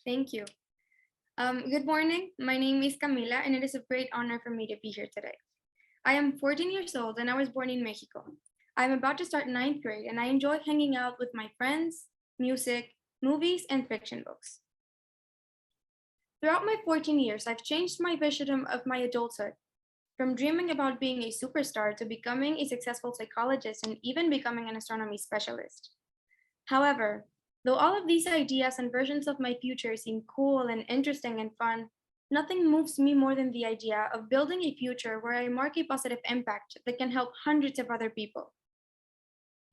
Thank you. Good morning. My name is Kamila, and it is a great honor for me to be here today. I am 14 years old, and I was born in Mexico. I'm about to start ninth grade, and I enjoy hanging out with my friends, music, movies, and fiction books. Throughout my 14 years, I've changed my vision of my adulthood, from dreaming about being a superstar to becoming a successful psychologist and even becoming an astronomy specialist. However, though all of these ideas and versions of my future seem cool and interesting and fun, nothing moves me more than the idea of building a future where I mark a positive impact that can help hundreds of other people.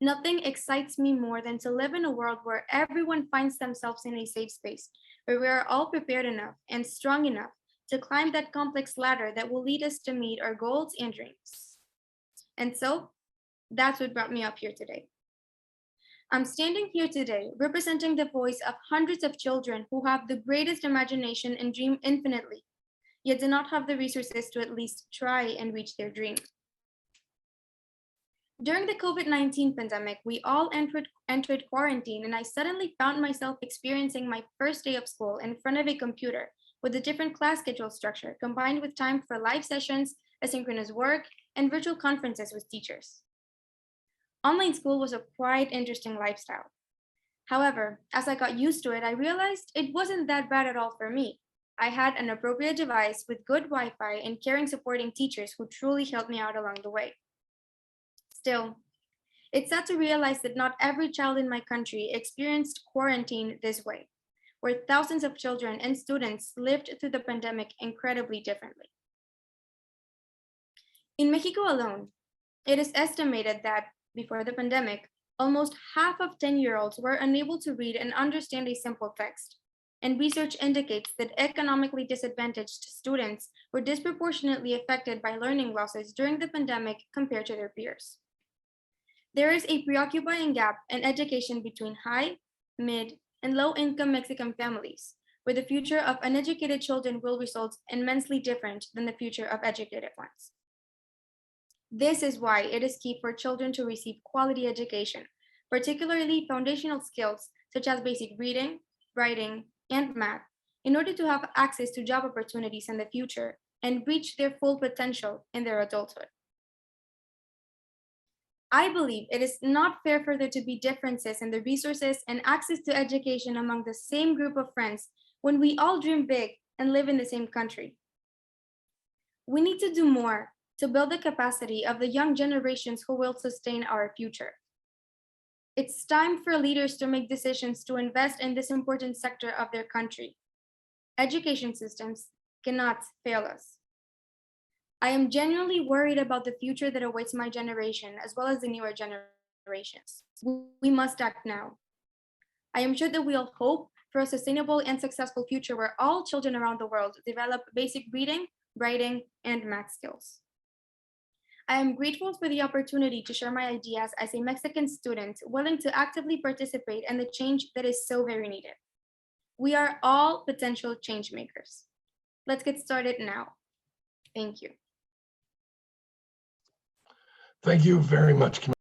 Nothing excites me more than to live in a world where everyone finds themselves in a safe space, where we are all prepared enough and strong enough to climb that complex ladder that will lead us to meet our goals and dreams. And so, that's what brought me up here today. I'm standing here today representing the voice of hundreds of children who have the greatest imagination and dream infinitely, yet do not have the resources to at least try and reach their dream. During the COVID-19 pandemic, we all entered quarantine, and I suddenly found myself experiencing my first day of school in front of a computer with a different class schedule structure combined with time for live sessions, asynchronous work, and virtual conferences with teachers. Online school was a quite interesting lifestyle. However, as I got used to it, I realized it wasn't that bad at all for me. I had an appropriate device with good Wi-Fi and caring supporting teachers who truly helped me out along the way. Still, it's sad to realize that not every child in my country experienced quarantine this way, where thousands of children and students lived through the pandemic incredibly differently. In Mexico alone, it is estimated that before the pandemic, almost half of 10-year-olds were unable to read and understand a simple text. And research indicates that economically disadvantaged students were disproportionately affected by learning losses during the pandemic compared to their peers. There is a preoccupying gap in education between high, mid, and low-income Mexican families, where the future of uneducated children will result immensely different than the future of educated ones. This is why it is key for children to receive quality education, particularly foundational skills such as basic reading, writing, and math, in order to have access to job opportunities in the future and reach their full potential in their adulthood. I believe it is not fair for there to be differences in the resources and access to education among the same group of friends when we all dream big and live in the same country. We need to do more to build the capacity of the young generations who will sustain our future. It's time for leaders to make decisions to invest in this important sector of their country. Education systems cannot fail us. I am genuinely worried about the future that awaits my generation, as well as the newer generations. We must act now. I am sure that we all hope for a sustainable and successful future where all children around the world develop basic reading, writing, and math skills. I am grateful for the opportunity to share my ideas as a Mexican student willing to actively participate in the change that is so very needed. We are all potential change makers. Let's get started now. Thank you. Thank you very much, Kamila.